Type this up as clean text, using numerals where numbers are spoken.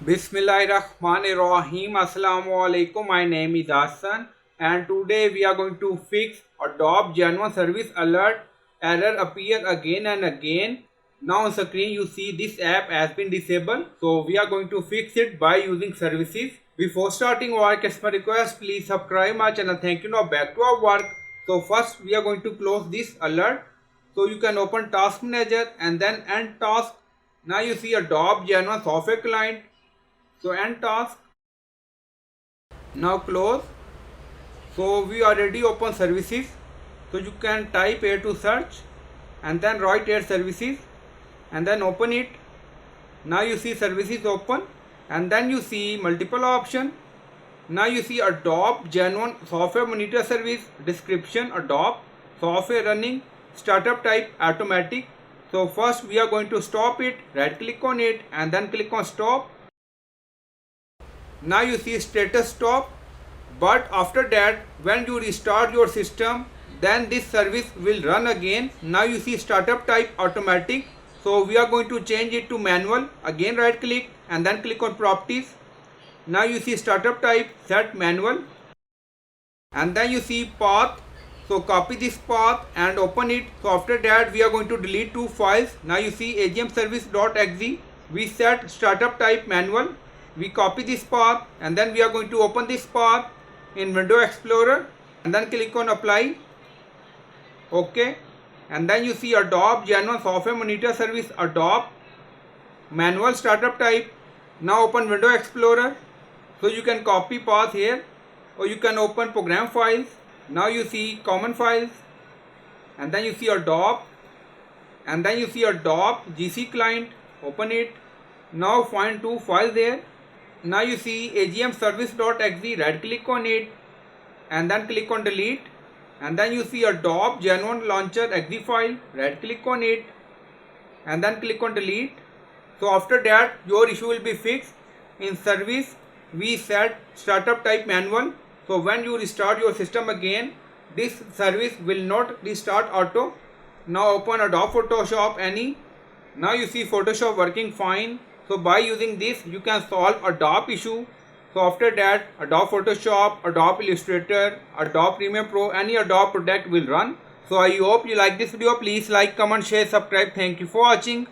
Bismillahirrahmanirrahim. Assalamu alaikum. My name is Hassan and today we are going to fix Adobe Genuine Service Alert error appear again and again. Now on screen you see this app has been disabled. So we are going to fix it by using services. Before starting our customer request, please subscribe my channel. Thank you. Now back to our work. So first we are going to close this alert. So you can open Task Manager and then End Task. Now you see Adobe Genuine Software Client. So end task. Now close. So we already open services. So you can type here to search and then write here services and then open it. Now you see services open and then you see multiple option. Now you see Adobe Genuine Software Monitor Service, description Adobe, software running, startup type automatic. So first we are going to stop it, right click on it and then click on stop. Now you see status stop, but after that when you restart your system then this service will run again. Now you see startup type automatic, so we are going to change it to manual. Again right click and then click on properties. Now you see startup type set manual and then you see path, so copy this path and open it. So after that we are going to delete two files. Now you see AGMService.exe, we set startup type manual. We copy this path and then we are going to open this path in Window Explorer and then click on apply. OK, and then you see Adobe Genuine Software Monitor Service Adobe manual startup type. Now open Window Explorer, so you can copy path here or you can open program files. Now you see common files and then you see Adobe and then you see Adobe GC client, open it. Now find two files there. Now you see AGMService.exe, right click on it and then click on delete and then you see Adobe Genuine Launcher.exe file, right click on it and then click on delete. So after that your issue will be fixed. In service we set startup type manual, so when you restart your system again this service will not restart auto. Now open Adobe Photoshop any. Now you see Photoshop working fine. So by using this you can solve Adobe issue. So after that Adobe Photoshop, Adobe Illustrator, Adobe Premiere Pro, any Adobe product will run. So I hope you like this video. Please like, comment, share, subscribe. Thank you for watching.